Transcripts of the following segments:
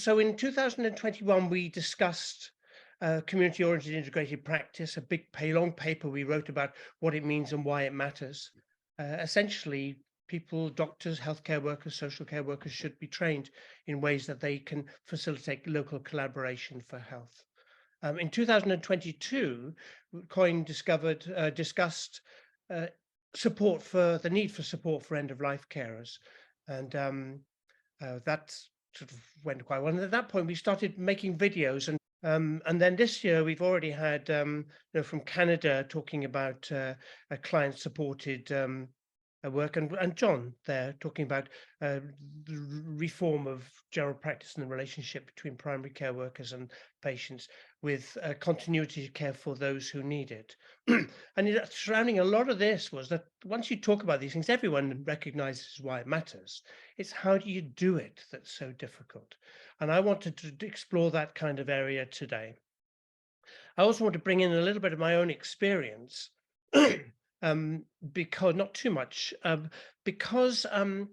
So in 2021, we discussed community-oriented integrated practice, a big, long paper we wrote about what it means and why it matters. Essentially, people, doctors, healthcare workers, social care workers should be trained in ways that they can facilitate local collaboration for health. In 2022, COIN discussed uh, support for the need for support for end-of-life carers, and that sort of went quite well. And at that point, we started making videos, and then this year we've already had from Canada talking about a client-supported work, and John there talking about the reform of general practice and the relationship between primary care workers and patients with continuity of care for those who need it. And surrounding a lot of this was that once you talk about these things, everyone recognizes why it matters. It's how do you do it that's so difficult. And I wanted to explore that kind of area today. I also want to bring in a little bit of my own experience, because not too much, because I'm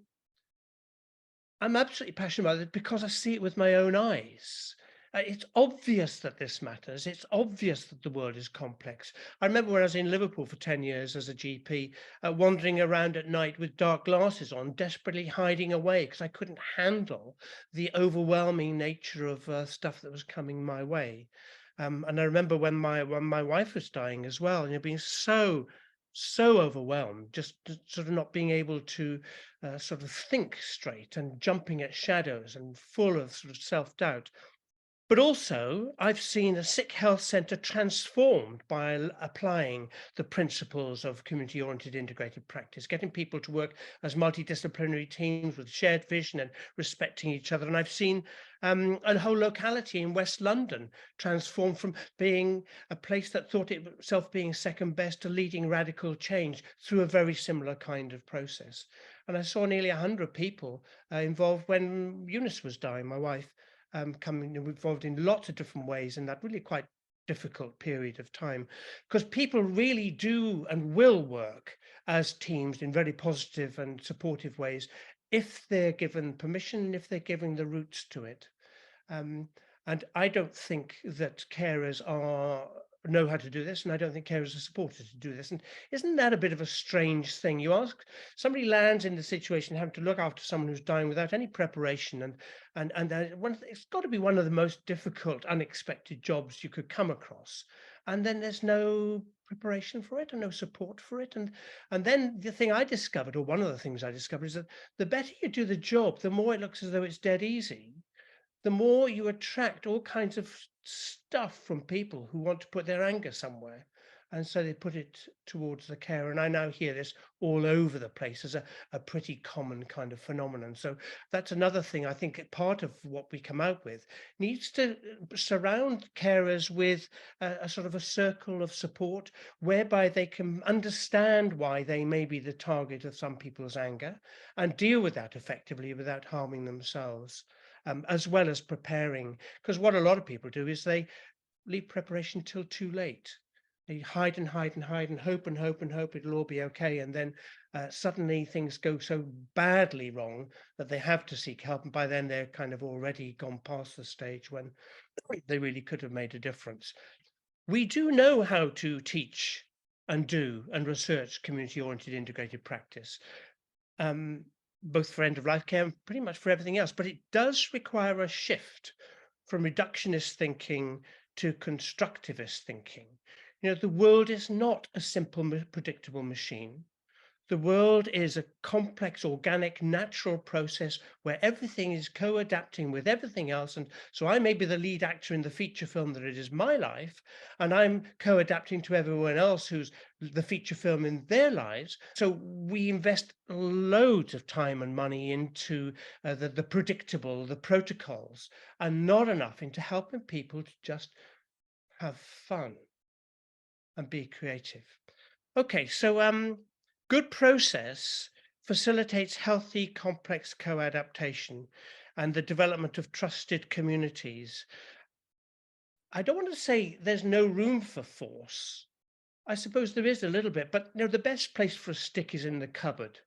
absolutely passionate about it because I see it with my own eyes. It's obvious that this matters. It's obvious that the world is complex. I remember when I was in Liverpool for 10 years as a GP, wandering around at night with dark glasses on, desperately hiding away because I couldn't handle the overwhelming nature of stuff that was coming my way. And I remember when my wife was dying as well, and being so overwhelmed, just sort of not being able to sort of think straight and jumping at shadows and full of sort of self-doubt. But also, I've seen a sick health centre transformed by applying the principles of community-oriented integrated practice, getting people to work as multidisciplinary teams with shared vision and respecting each other. And I've seen a whole locality in West London transformed from being a place that thought itself being second best to leading radical change through a very similar kind of process. And I saw nearly 100 people involved when Eunice was dying, my wife, coming involved in lots of different ways in that really quite difficult period of time, because people really do and will work as teams in very positive and supportive ways if they're given permission and if they're given the roots to it. Um, and I don't think that carers know how to do this, and I don't think carers are supported to do this. And isn't that a bit of a strange thing? You ask somebody lands in the situation having to look after someone who's dying without any preparation, it's got to be one of the most difficult, unexpected jobs you could come across. And then there's no preparation for it and no support for it. And then the thing I discovered, or one of the things I discovered, is that the better you do the job, the more it looks as though it's dead easy, the more you attract all kinds of stuff from people who want to put their anger somewhere. And so they put it towards the care. And I now hear this all over the place as a pretty common kind of phenomenon. So that's another thing I think part of what we come out with needs to surround carers with a sort of a circle of support whereby they can understand why they may be the target of some people's anger and deal with that effectively without harming themselves. As well as preparing, because what a lot of people do is they leave preparation till too late. They hide and hide and hide and hope and hope and hope it'll all be okay. And then suddenly things go so badly wrong that they have to seek help. And by then they're kind of already gone past the stage when they really could have made a difference. We do know how to teach and do and research community-oriented integrated practice. Both for end-of-life care and pretty much for everything else. But it does require a shift from reductionist thinking to constructivist thinking. The world is not a simple, predictable machine. The world is a complex, organic, natural process where everything is co-adapting with everything else. And so I may be the lead actor in the feature film that it is my life, and I'm co-adapting to everyone else who's the feature film in their lives. So we invest loads of time and money into the predictable, the protocols, and not enough into helping people to just have fun and be creative. Okay, so good process facilitates healthy, complex co-adaptation and the development of trusted communities. I don't want to say there's no room for force. I suppose there is a little bit, but the best place for a stick is in the cupboard.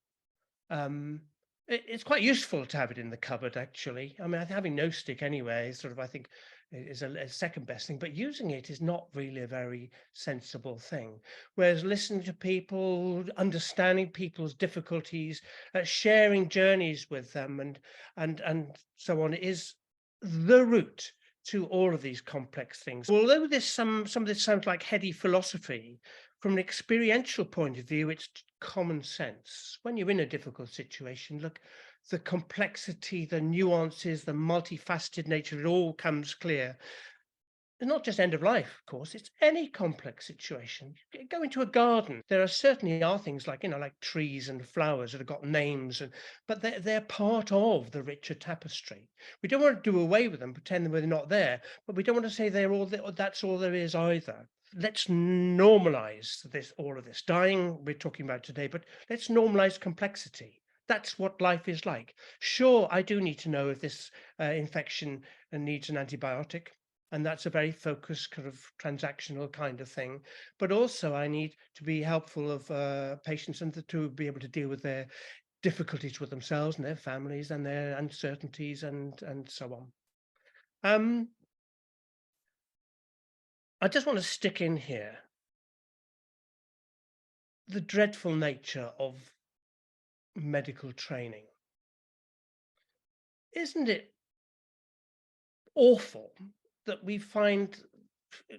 Um, It's quite useful to have it in the cupboard, actually. I mean, having no stick anyway, sort of, I think, is a second best thing. But using it is not really a very sensible thing. Whereas listening to people, understanding people's difficulties, sharing journeys with them, and so on, is the route to all of these complex things. Although this some of this sounds like heady philosophy, from an experiential point of view, it's common sense. When you're in a difficult situation, look, the complexity, the nuances, the multifaceted nature, it all comes clear. It's not just end of life, of course, it's any complex situation. Go into a garden. There are certainly are things like, like trees and flowers that have got names, but they're part of the richer tapestry. We don't want to do away with them, pretend that they're not there, but we don't want to say they're all that's all there is either. Let's normalize all of this. Dying, we're talking about today, but let's normalize complexity. That's what life is like. Sure, I do need to know if this infection needs an antibiotic, and that's a very focused kind of transactional kind of thing. But also I need to be helpful of patients and to be able to deal with their difficulties with themselves and their families and their uncertainties and so on. I just want to stick in here the dreadful nature of medical training. Isn't it awful that we find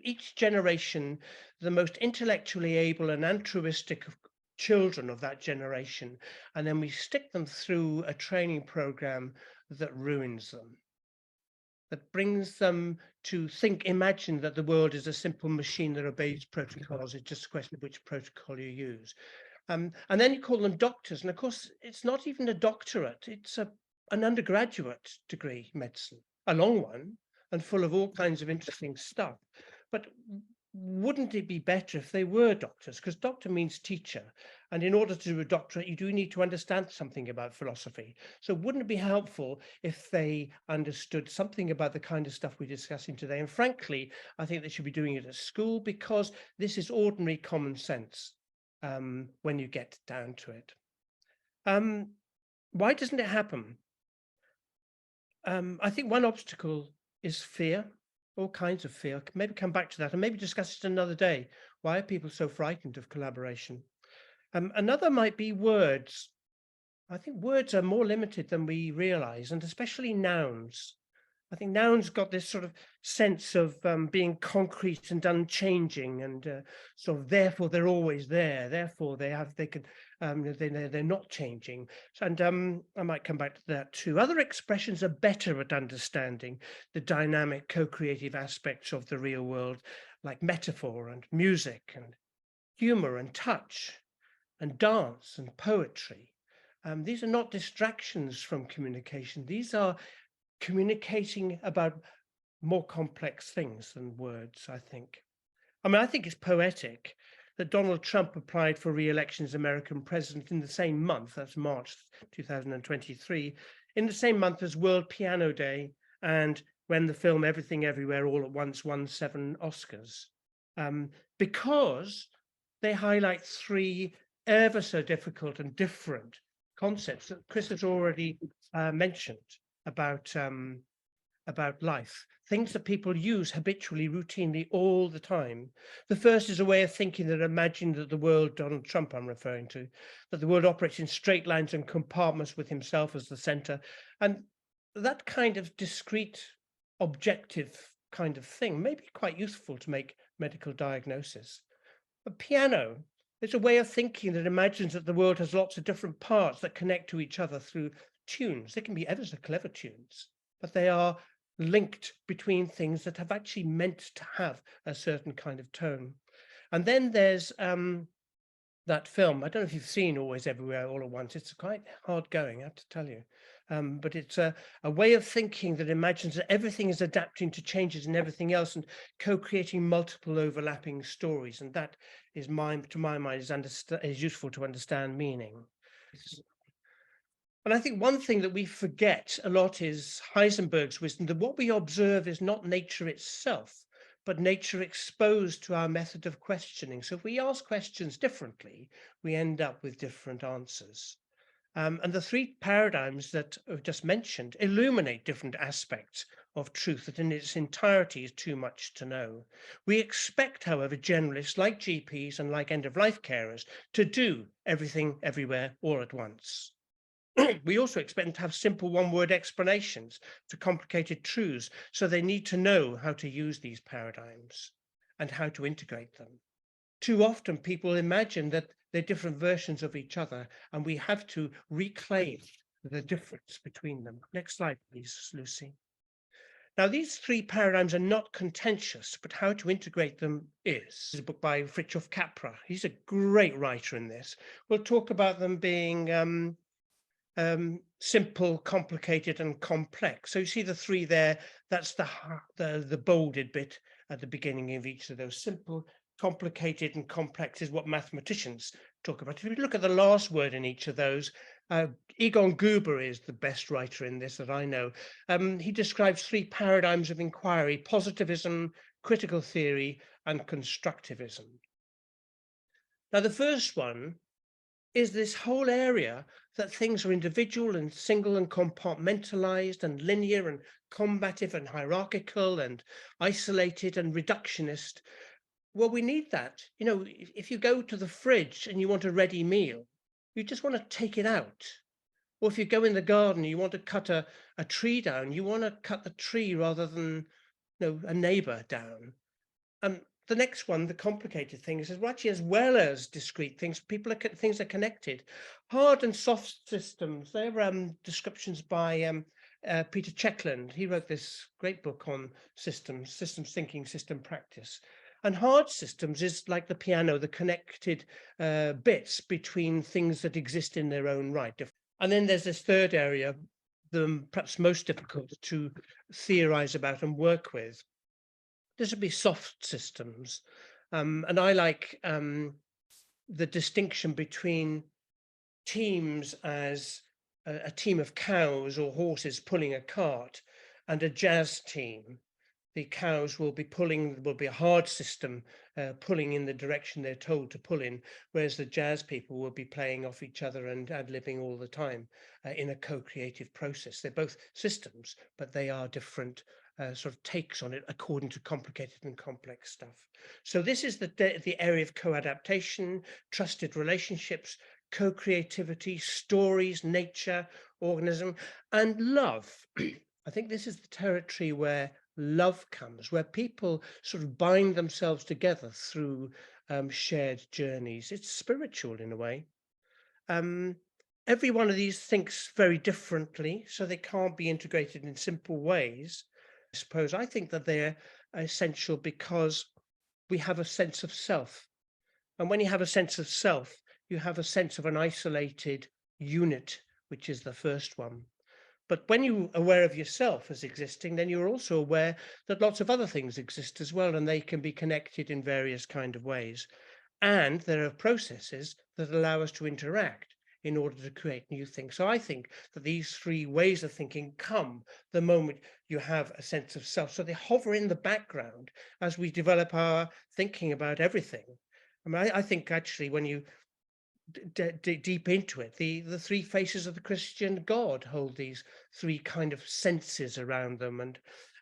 each generation the most intellectually able and altruistic of children of that generation, and then we stick them through a training program that ruins them, that brings them to imagine that the world is a simple machine that obeys protocols. It's just a question of which protocol you use. And then you call them doctors, and of course it's not even a doctorate, it's an undergraduate degree, medicine, a long one and full of all kinds of interesting stuff. But wouldn't it be better if they were doctors? Because doctor means teacher, and in order to do a doctorate you do need to understand something about philosophy. So wouldn't it be helpful if they understood something about the kind of stuff we're discussing today? And frankly, I think they should be doing it at school, because this is ordinary common sense. When you get down to it. Why doesn't it happen? I think one obstacle is fear, all kinds of fear. Maybe come back to that and maybe discuss it another day. Why are people so frightened of collaboration? Another might be words. I think words are more limited than we realize, and especially nouns. I think nouns got this sort of sense of being concrete and unchanging, and sort of therefore they're always there. Therefore they're not changing. And I might come back to that too. Other expressions are better at understanding the dynamic, co-creative aspects of the real world, like metaphor and music and humor and touch and dance and poetry. These are not distractions from communication. These are communicating about more complex things than words, I think. I mean, I think it's poetic that Donald Trump applied for re-election as American president in the same month, that's March 2023, in the same month as World Piano Day, and when the film Everything Everywhere All at Once won 7 Oscars, because they highlight 3 ever so difficult and different concepts that Chris has already mentioned about life, things that people use habitually, routinely, all the time. The first is a way of thinking that imagine that the world, Donald Trump I'm referring to, that the world operates in straight lines and compartments with himself as the center. And that kind of discrete, objective kind of thing may be quite useful to make medical diagnosis. A piano is a way of thinking that imagines that the world has lots of different parts that connect to each other through tunes. They can be ever so clever tunes, but they are linked between things that have actually meant to have a certain kind of tone. And then there's that film. I don't know if you've seen Always Everywhere All at Once. It's quite hard going, I have to tell you. But it's a way of thinking that imagines that everything is adapting to changes in everything else and co-creating multiple overlapping stories. And that is, to my mind, is useful to understand meaning. And I think one thing that we forget a lot is Heisenberg's wisdom, that what we observe is not nature itself, but nature exposed to our method of questioning. So if we ask questions differently, we end up with different answers. And the three paradigms that I've just mentioned illuminate different aspects of truth that in its entirety is too much to know. We expect, however, generalists like GPs and like end-of-life carers to do everything, everywhere, all at once. We also expect them to have simple one-word explanations to complicated truths, so they need to know how to use these paradigms and how to integrate them. Too often people imagine that they're different versions of each other, and we have to reclaim the difference between them. Next slide, please, Lucy. Now, these three paradigms are not contentious, but how to integrate them is. This is a book by Fritjof Capra. He's a great writer in this. We'll talk about them being simple, complicated, and complex. So you see the three there. That's the bolded bit at the beginning of each of those. Simple, complicated, and complex is what mathematicians talk about. If you look at the last word in each of those, Egon Gruber is the best writer in this that I know. He describes three paradigms of inquiry: positivism, critical theory, and constructivism. Now, the first one is this whole area that things are individual and single and compartmentalized and linear and combative and hierarchical and isolated and reductionist. Well, we need that. You know, if you go to the fridge and you want a ready meal, you just want to take it out. Or if you go in the garden, you want to cut a tree down, you want to cut the tree rather than, a neighbor down. The next one, the complicated thing, is well, actually, as well as discrete things, things are connected. Hard and soft systems. They're descriptions by Peter Checkland. He wrote this great book on systems thinking, system practice. And hard systems is like the piano, the connected bits between things that exist in their own right. And then there's this third area, the perhaps most difficult to theorize about and work with. This would be soft systems. And I like the distinction between teams as a team of cows or horses pulling a cart and a jazz team. The cows will be a hard system pulling in the direction they're told to pull in, whereas the jazz people will be playing off each other and ad-libbing all the time in a co-creative process. They're both systems, but they are different sort of takes on it according to complicated and complex stuff. So this is the area of co-adaptation, trusted relationships, co-creativity, stories, nature, organism, and love. I think this is the territory where love comes, where people sort of bind themselves together through shared journeys. It's spiritual in a way. Every one of these thinks very differently, so they can't be integrated in simple ways. I think that they're essential because we have a sense of self. And when you have a sense of self, you have a sense of an isolated unit, which is the first one. But when you're aware of yourself as existing, then you're also aware that lots of other things exist as well, and they can be connected in various kind of ways. And there are processes that allow us to interact in order to create new things. So I think that these three ways of thinking come the moment you have a sense of self. So they hover in the background as we develop our thinking about everything. I mean, I think actually when you deep into it, the three faces of the Christian God hold these three kind of senses around them,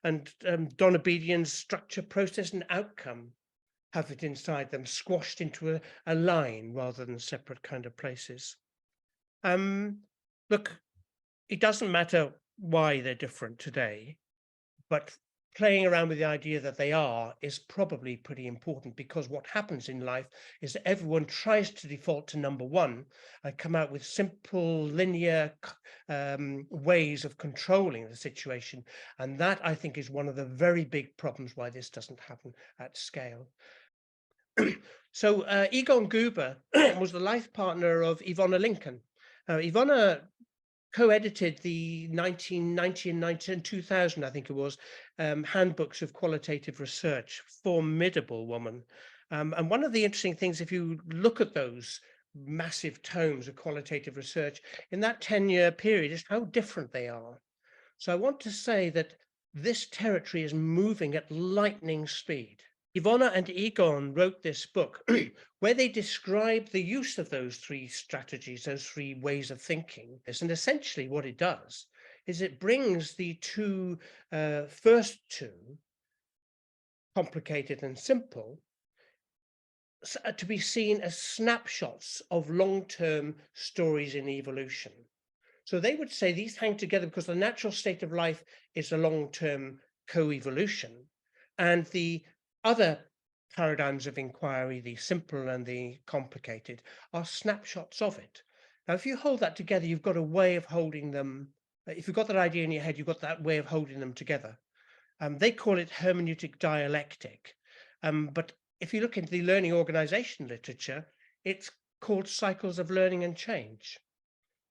and Don Obedience, structure, process, and outcome have it inside them, squashed into a line rather than separate kind of places. Look, it doesn't matter why they're different today, but playing around with the idea that they are is probably pretty important, because what happens in life is that everyone tries to default to number one and come out with simple linear ways of controlling the situation. And that, I think, is one of the very big problems why this doesn't happen at scale. So Egon Gruber was the life partner of Ivona Lincoln. Ivona co-edited the 1990 and 2000, I think it was, handbooks of qualitative research. Formidable woman. And one of the interesting things, if you look at those massive tomes of qualitative research in that 10-year period, is how different they are. So I want to say that this territory is moving at lightning speed. Ivona and Egon wrote this book where they describe the use of those three strategies, those three ways of thinking. And essentially, what it does is it brings the first two, complicated and simple, to be seen as snapshots of long-term stories in evolution. So they would say these hang together because the natural state of life is a long-term co-evolution, and the other paradigms of inquiry, the simple and the complicated, are snapshots of it. Now, if you hold that together, you've got a way of holding them. If you've got that idea in your head, you've got that way of holding them together. They call it hermeneutic dialectic. But if you look into the learning organization literature, it's called cycles of learning and change.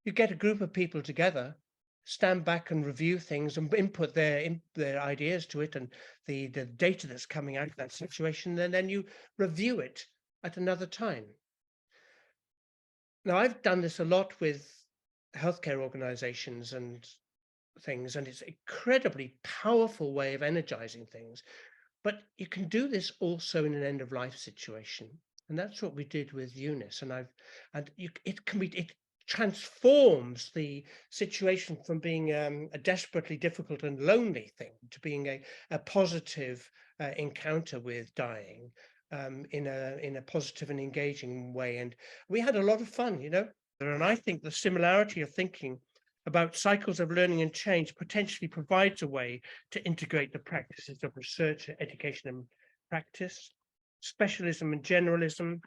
You get a group of people together, stand back and review things and input their ideas to it and the data that's coming out of that situation, and then you review it at another time. Now, I've done this a lot with healthcare organizations and things, and it's an incredibly powerful way of energizing things. But you can do this also in an end of life situation. And that's what we did with Eunice. It transforms the situation from being a desperately difficult and lonely thing to being a positive encounter with dying, in a positive and engaging way. And we had a lot of fun, you know. And I think the similarity of thinking about cycles of learning and change potentially provides a way to integrate the practices of research, education and practice, specialism and generalism,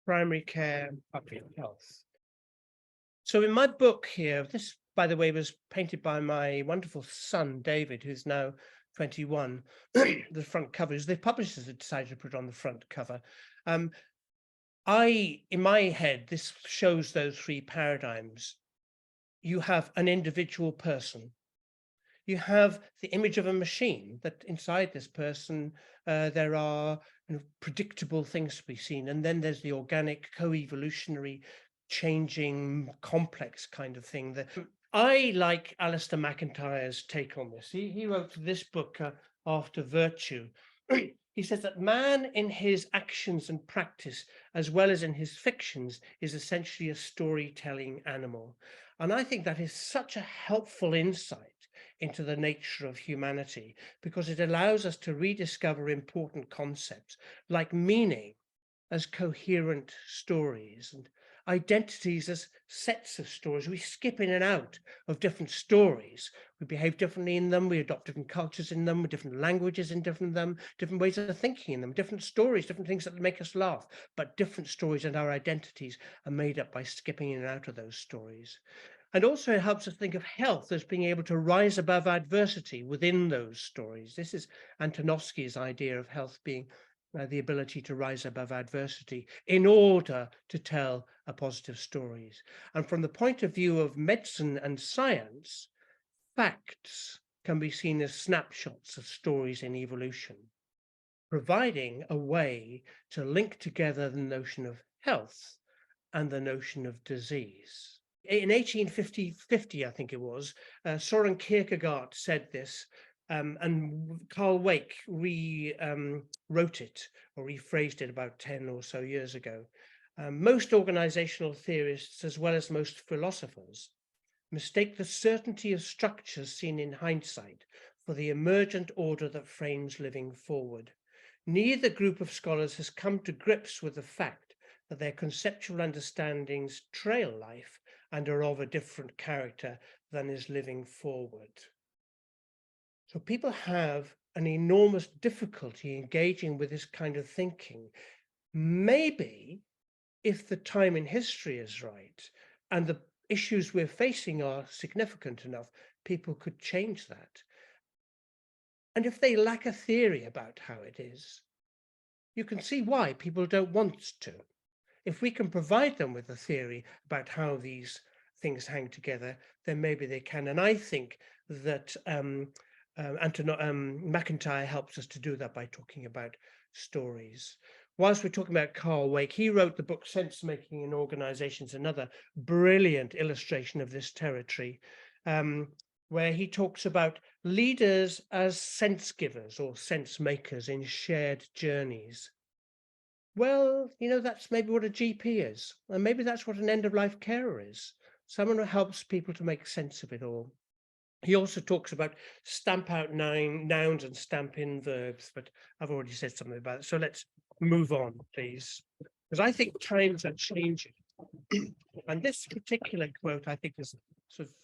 primary care, public health. So in my book here, this, by the way, was painted by my wonderful son, David, who's now 21. The front cover is the publishers had decided to put it on the front cover. In my head, this shows those three paradigms. You have an individual person. You have the image of a machine, that inside this person, there are predictable things to be seen. And then there's the organic, co-evolutionary, changing, complex kind of thing. That I like Alistair McIntyre's take on this. He wrote this book, After Virtue. He says that man in his actions and practice, as well as in his fictions, is essentially a storytelling animal. And I think that is such a helpful insight into the nature of humanity, because it allows us to rediscover important concepts like meaning as coherent stories and identities as sets of stories. We skip in and out of different stories. We behave differently in them. We adopt different cultures in them, with different languages in them, different ways of thinking in them, different stories, different things that make us laugh. But different stories and our identities are made up by skipping in and out of those stories. And also it helps us think of health as being able to rise above adversity within those stories. This is Antonovsky's idea of health being the ability to rise above adversity in order to tell a positive stories. And from the point of view of medicine and science, facts can be seen as snapshots of stories in evolution, providing a way to link together the notion of health and the notion of disease. In 1850, I think it was, Soren Kierkegaard said this, and Carl Wake wrote it or rephrased it about 10 or so years ago. Most organizational theorists, as well as most philosophers, mistake the certainty of structures seen in hindsight for the emergent order that frames living forward. Neither group of scholars has come to grips with the fact that their conceptual understandings trail life and are of a different character than is living forward. So people have an enormous difficulty engaging with this kind of thinking. Maybe if the time in history is right and the issues we're facing are significant enough, people could change that. And if they lack a theory about how it is, you can see why people don't want to. If we can provide them with a theory about how these things hang together, then maybe they can. And I think that McIntyre helps us to do that by talking about stories. Whilst we're talking about Carl Wake, he wrote the book Sense Making in Organizations, another brilliant illustration of this territory. where he talks about leaders as sense givers or sense makers in shared journeys. Well, that's maybe what a GP is, and maybe that's what an end of life carer is. Someone who helps people to make sense of it all. He also talks about stamp out nouns and stamp in verbs, but I've already said something about it. So let's move on, please. Because I think times are changing. And this particular quote, I think, is sort of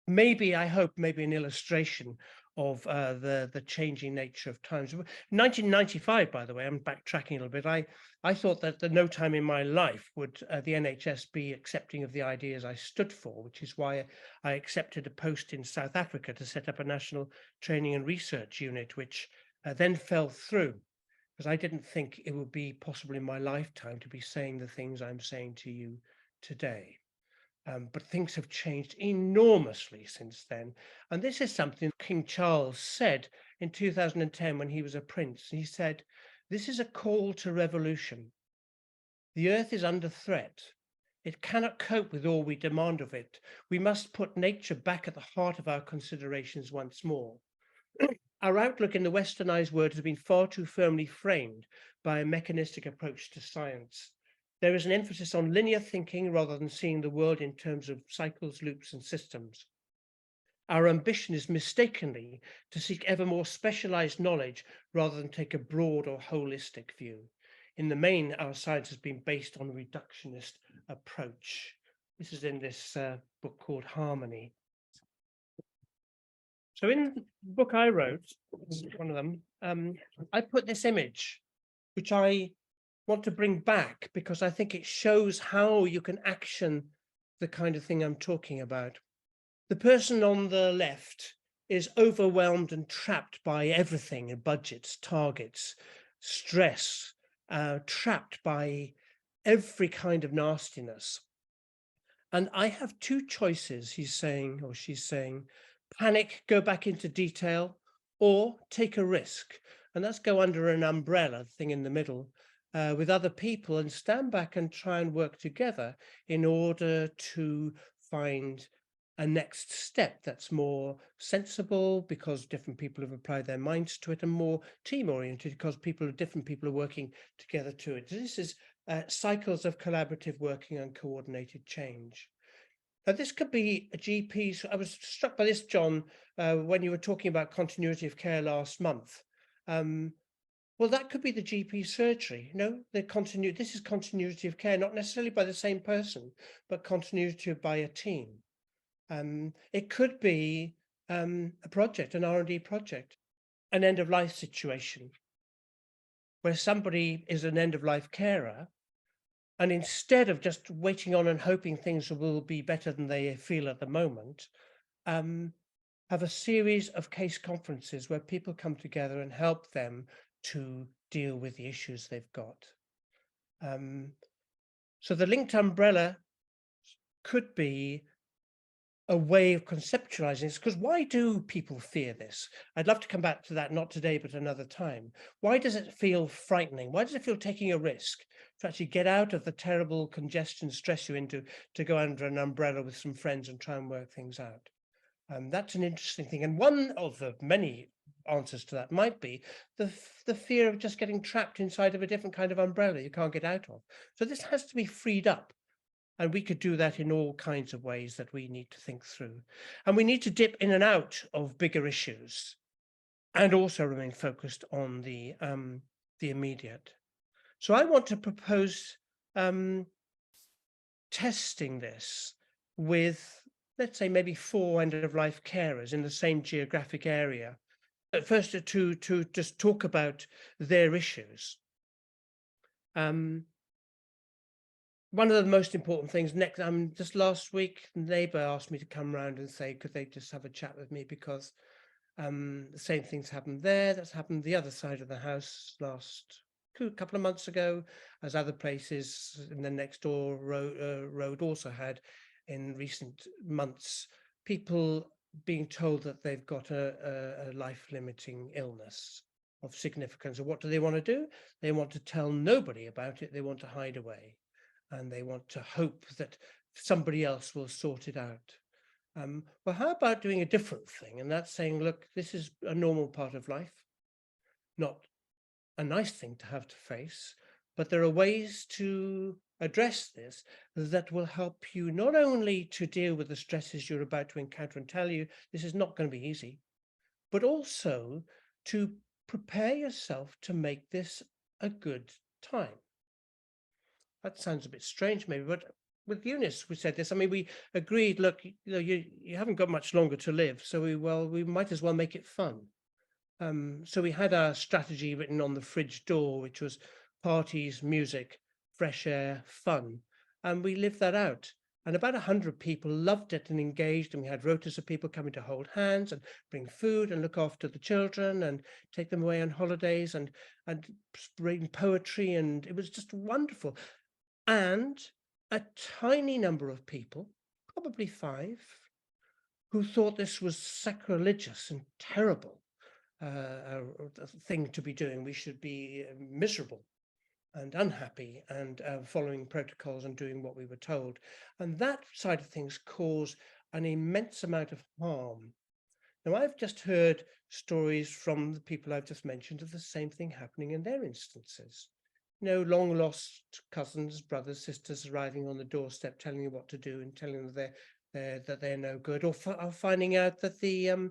maybe, I hope, maybe an illustration of the changing nature of times. 1995, by the way, I'm backtracking a little bit. I thought that at no time in my life would the NHS be accepting of the ideas I stood for, which is why I accepted a post in South Africa to set up a national training and research unit, which then fell through because I didn't think it would be possible in my lifetime to be saying the things I'm saying to you today. But things have changed enormously since then. And this is something King Charles said in 2010 when he was a prince. He said, "This is a call to revolution. The earth is under threat. It cannot cope with all we demand of it. We must put nature back at the heart of our considerations once more. Our outlook in the westernized world has been far too firmly framed by a mechanistic approach to science. There is an emphasis on linear thinking rather than seeing the world in terms of cycles, loops, and systems. Our ambition is mistakenly to seek ever more specialized knowledge rather than take a broad or holistic view. In the main, our science has been based on a reductionist approach." This is in this book called Harmony. So in the book I wrote, one of them, I put this image, which I want to bring back because I think it shows how you can action the kind of thing I'm talking about. The person on the left is overwhelmed and trapped by everything, budgets, targets, stress, trapped by every kind of nastiness. And I have two choices, he's saying, or she's saying: panic, go back into detail, or take a risk. And that's go under an umbrella thing in the middle with other people and stand back and try and work together in order to find a next step that's more sensible because different people have applied their minds to it, and more team oriented because different people are working together to it. This is cycles of collaborative working and coordinated change. Now, this could be a GP. So I was struck by this, John, when you were talking about continuity of care last month. Well, that could be the GP surgery. This is continuity of care, not necessarily by the same person, but continuity by a team. It could be a project, an R&D project, an end-of-life situation where somebody is an end-of-life carer, and instead of just waiting on and hoping things will be better than they feel at the moment, have a series of case conferences where people come together and help them to deal with the issues they've got. So the linked umbrella could be a way of conceptualizing this, because why do people fear this? I'd love to come back to that, not today, but another time. Why does it feel frightening? Why does it feel taking a risk to actually get out of the terrible congestion stress you're into, to go under an umbrella with some friends and try and work things out? That's an interesting thing. And one of the many answers to that might be the fear of just getting trapped inside of a different kind of umbrella you can't get out of. So this has to be freed up. And we could do that in all kinds of ways that we need to think through. And we need to dip in and out of bigger issues and also remain focused on the immediate. So I want to propose testing this with, let's say, maybe 4 end-of-life carers in the same geographic area. At first, to just talk about their issues. One of the most important things just last week, the neighbour asked me to come round and say, could they just have a chat with me, because the same things happened there. That's happened the other side of the house last couple of months ago, as other places in the next door road also had in recent months. People being told that they've got a life-limiting illness of significance. And what do they want to do? They want to tell nobody about it. They want to hide away. And they want to hope that somebody else will sort it out. Well, how about doing a different thing? And that's saying, look, this is a normal part of life, not a nice thing to have to face, but there are ways to address this that will help you not only to deal with the stresses you're about to encounter and tell you this is not going to be easy, but also to prepare yourself to make this a good time. That sounds a bit strange, maybe, but with Eunice, we said this. I mean, we agreed, look, you haven't got much longer to live, so we might as well make it fun. So we had our strategy written on the fridge door, which was parties, music, fresh air, fun. And we lived that out. And about 100 people loved it and engaged. And we had rotas of people coming to hold hands and bring food and look after the children and take them away on holidays and reading poetry. And it was just wonderful. And a tiny number of people, probably 5, who thought this was sacrilegious and terrible thing to be doing. We should be miserable and unhappy and following protocols and doing what we were told. And that side of things caused an immense amount of harm. Now, I've just heard stories from the people I've just mentioned of the same thing happening in their instances. Long lost cousins, brothers, sisters arriving on the doorstep, telling you what to do and telling them that they're no good, or finding out that the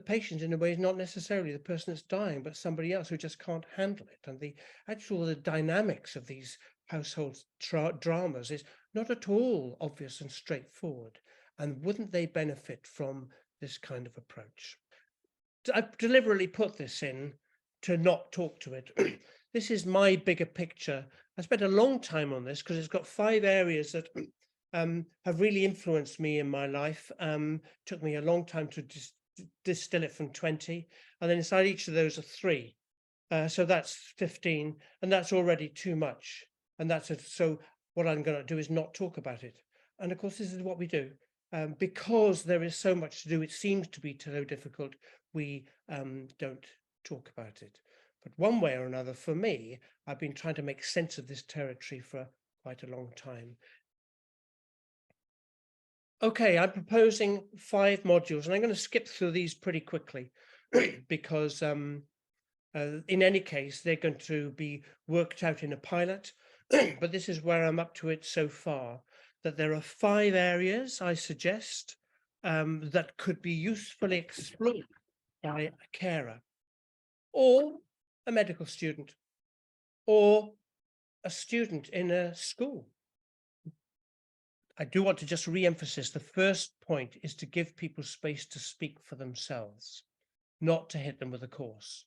patient in a way is not necessarily the person that's dying, but somebody else who just can't handle it. And the dynamics of these household dramas is not at all obvious and straightforward. And wouldn't they benefit from this kind of approach? I've deliberately put this in to not talk to it. This is my bigger picture. I spent a long time on this because it's got 5 areas that have really influenced me in my life. Took me a long time to distill it from 20, and then inside each of those are 3. So that's 15, and that's already too much. And so what I'm going to do is not talk about it. And of course, this is what we do. Because there is so much to do, it seems to be so difficult, we don't talk about it. But one way or another, for me, I've been trying to make sense of this territory for quite a long time. Okay, I'm proposing 5 modules, and I'm going to skip through these pretty quickly because in any case, they're going to be worked out in a pilot, but this is where I'm up to it so far, that there are 5 areas, I suggest, that could be usefully explored by a carer, or a medical student, or a student in a school. I do want to just re-emphasize the first point is to give people space to speak for themselves, not to hit them with a course,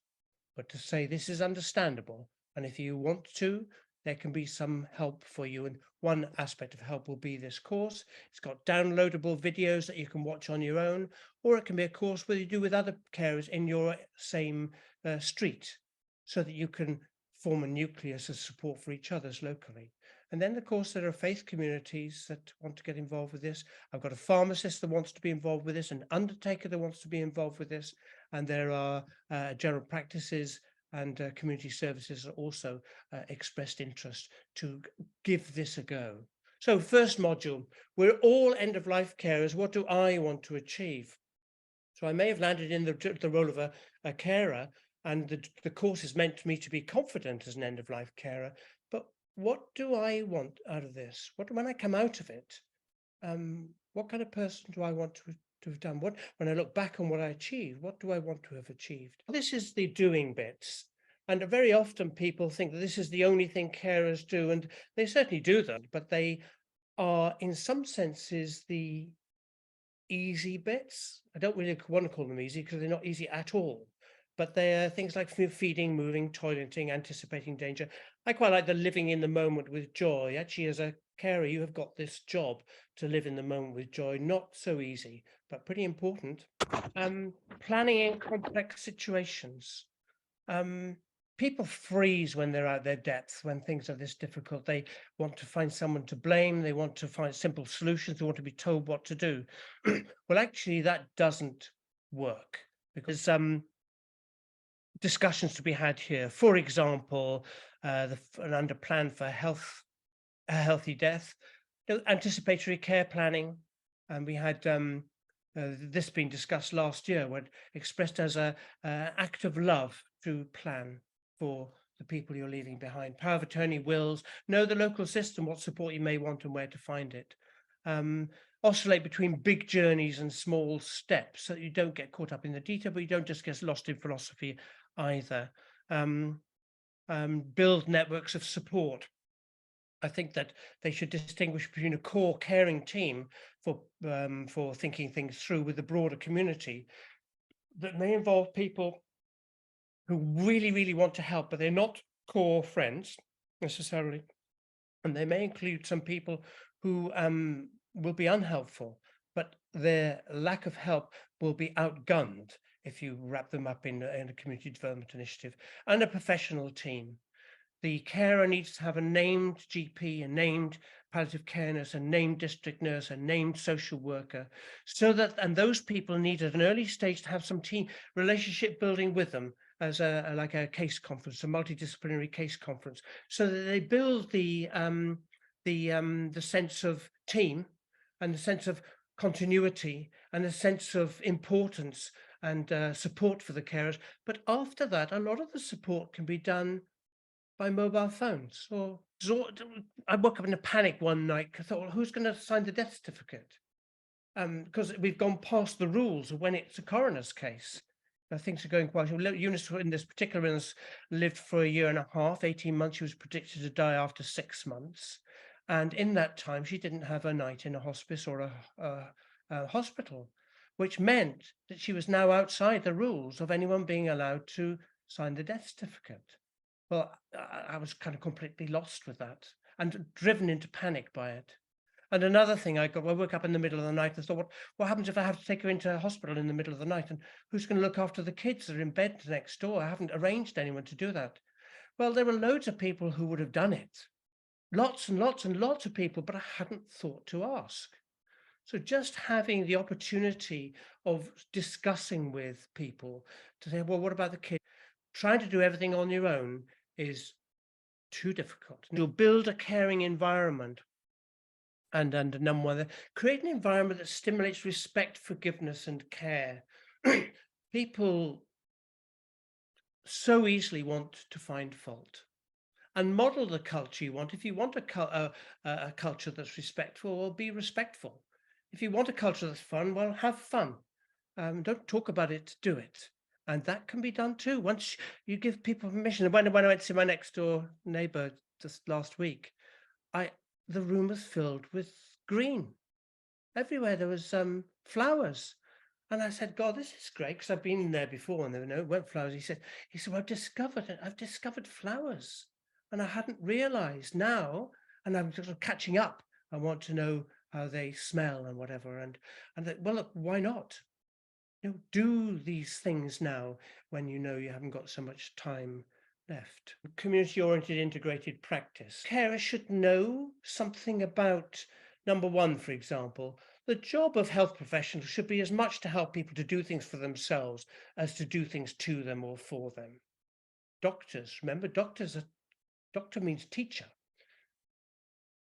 but to say this is understandable. And if you want to, there can be some help for you. And one aspect of help will be this course. It's got downloadable videos that you can watch on your own, or it can be a course where you do with other carers in your same street, so that you can form a nucleus of support for each other's locally. And then, of course, there are faith communities that want to get involved with this. I've got a pharmacist that wants to be involved with this, an undertaker that wants to be involved with this, and there are general practices and community services that also expressed interest to give this a go. So first module, we're all end-of-life carers. What do I want to achieve? So I may have landed in the role of a carer, and the course is meant me to be confident as an end-of-life carer, but what do I want out of this? When I come out of it, what kind of person do I want to have done? When I look back on what I achieved, what do I want to have achieved? This is the doing bits. And very often people think that this is the only thing carers do, and they certainly do that, but they are in some senses the easy bits. I don't really want to call them easy because they're not easy at all. But they're things like feeding, moving, toileting, anticipating danger. I quite like the living in the moment with joy. Actually, as a carer, you have got this job to live in the moment with joy. Not so easy, but pretty important. Planning in complex situations. People freeze when they're out their depth, when things are this difficult. They want to find someone to blame. They want to find simple solutions. They want to be told what to do. Well, actually, that doesn't work because discussions to be had here. For example, an under plan for a healthy death, anticipatory care planning, and we had this being discussed last year, when expressed as a act of love to plan for the people you're leaving behind. Power of attorney wills, know the local system, what support you may want and where to find it. Oscillate between big journeys and small steps so that you don't get caught up in the detail, but you don't just get lost in philosophy either. Build networks of support. I think that they should distinguish between a core caring team for thinking things through with the broader community that may involve people who really, really want to help, but they're not core friends necessarily. And they may include some people who will be unhelpful, but their lack of help will be outgunned if you wrap them up in a community development initiative, and a professional team. The carer needs to have a named GP, a named palliative care nurse, a named district nurse, a named social worker, so that, and those people need at an early stage to have some team relationship building with them as like a case conference, a multidisciplinary case conference, so that they build the sense of team and the sense of continuity and a sense of importance and support for the carers. But after that, a lot of the support can be done by mobile phones. Or I woke up in a panic one night because I thought, well, who's going to sign the death certificate? Because we've gone past the rules of when it's a coroner's case. Things are going quite well. Eunice, in this particular illness, lived for a year and a half, 18 months. She was predicted to die after 6 months. And in that time, she didn't have a night in a hospice or a hospital, which meant that she was now outside the rules of anyone being allowed to sign the death certificate. Well, I was kind of completely lost with that and driven into panic by it. And another thing, I woke up in the middle of the night and thought, what happens if I have to take her into a hospital in the middle of the night? And who's going to look after the kids that are in bed next door? I haven't arranged anyone to do that. Well, there were loads of people who would have done it. Lots and lots and lots of people, but I hadn't thought to ask. So just having the opportunity of discussing with people to say, well, what about the kids? Trying to do everything on your own is too difficult. You'll build a caring environment and number one, create an environment that stimulates respect, forgiveness, and care. People so easily want to find fault, and model the culture you want. If you want a culture that's respectful, well, be respectful. If you want a culture that's fun, well, have fun. Don't talk about it, do it. And that can be done too. Once you give people permission. When I went to see my next door neighbor just last week, the room was filled with green. Everywhere there was flowers. And I said, God, this is great, because I've been in there before and there weren't flowers. He said, well, I've discovered flowers. And I hadn't realized now, and I'm sort of catching up. I want to know how they smell and whatever. And well, look, why not? Do these things now when you know you haven't got so much time left. Community-oriented integrated practice. Carers should know something about, number one, for example, the job of health professionals should be as much to help people to do things for themselves as to do things to them or for them. Doctors, remember, doctor means teacher.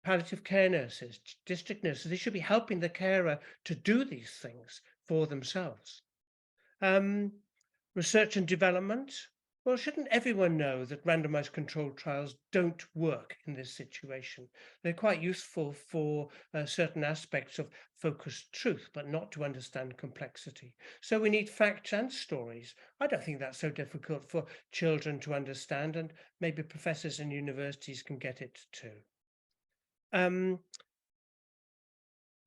Palliative care nurses, district nurses, they should be helping the carer to do these things for themselves. Research and development. Well, shouldn't everyone know that randomized controlled trials don't work in this situation? They're quite useful for certain aspects of focused truth, but not to understand complexity. So we need facts and stories. I don't think that's so difficult for children to understand, and maybe professors and universities can get it too.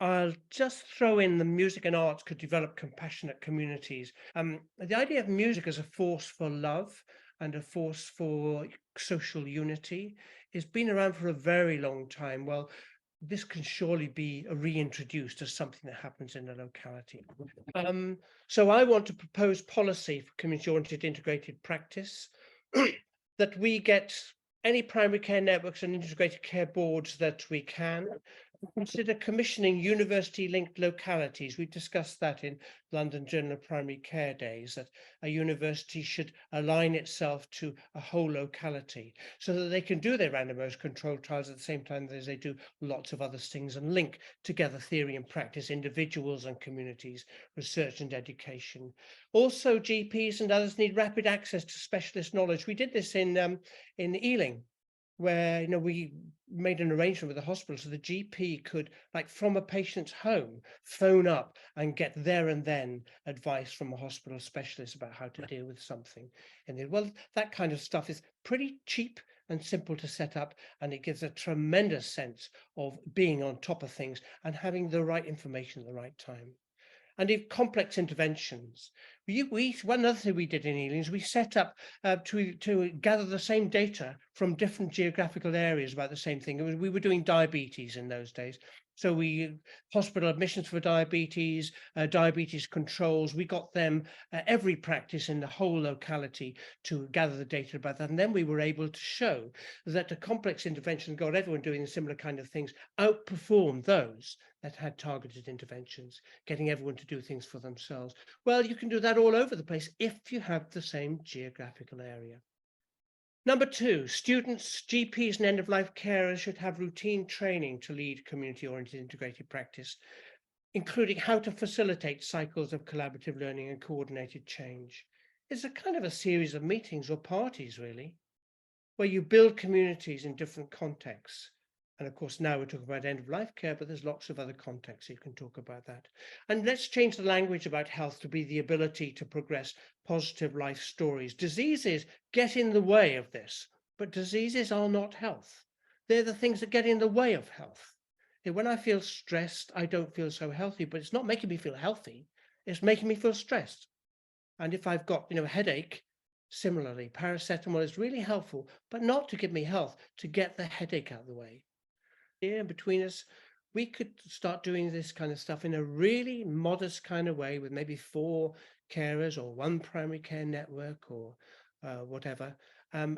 I'll just throw in the music and arts could develop compassionate communities. The idea of music as a force for love and a force for social unity has been around for a very long time. Well, this can surely be reintroduced as something that happens in a locality. So I want to propose policy for community-oriented integrated practice that we get any primary care networks and integrated care boards that we can, Consider commissioning university-linked localities. We discussed that in London Journal of Primary Care Days, that a university should align itself to a whole locality so that they can do their randomized controlled trials at the same time as they do lots of other things and link together theory and practice, individuals and communities, research and education. Also, GPs and others need rapid access to specialist knowledge. We did this in Ealing, where we made an arrangement with the hospital so the GP could, like from a patient's home, phone up and get there and then advice from a hospital specialist about how to deal with something. And well, that kind of stuff is pretty cheap and simple to set up, and it gives a tremendous sense of being on top of things and having the right information at the right time. And if complex interventions, one other thing we did in Ealing is we set up to gather the same data from different geographical areas about the same thing. We were doing diabetes in those days. So we hospital admissions for diabetes, diabetes controls, we got them every practice in the whole locality to gather the data about that. And then we were able to show that the complex intervention got everyone doing similar kind of things, outperformed those that had targeted interventions, getting everyone to do things for themselves. Well, you can do that all over the place if you have the same geographical area. Number two, students, GPs, and end-of-life carers should have routine training to lead community-oriented integrated practice, including how to facilitate cycles of collaborative learning and coordinated change. It's a kind of a series of meetings or parties, really, where you build communities in different contexts. And of course, now we're talking about end-of-life care, but there's lots of other contexts you can talk about that. And let's change the language about health to be the ability to progress positive life stories. Diseases get in the way of this, but diseases are not health. They're the things that get in the way of health. When I feel stressed, I don't feel so healthy, but it's not making me feel healthy. It's making me feel stressed. And if I've got, a headache, similarly, paracetamol is really helpful, but not to give me health, to get the headache out of the way. Here between us, we could start doing this kind of stuff in a really modest kind of way with maybe 4 carers or 1 primary care network or whatever. And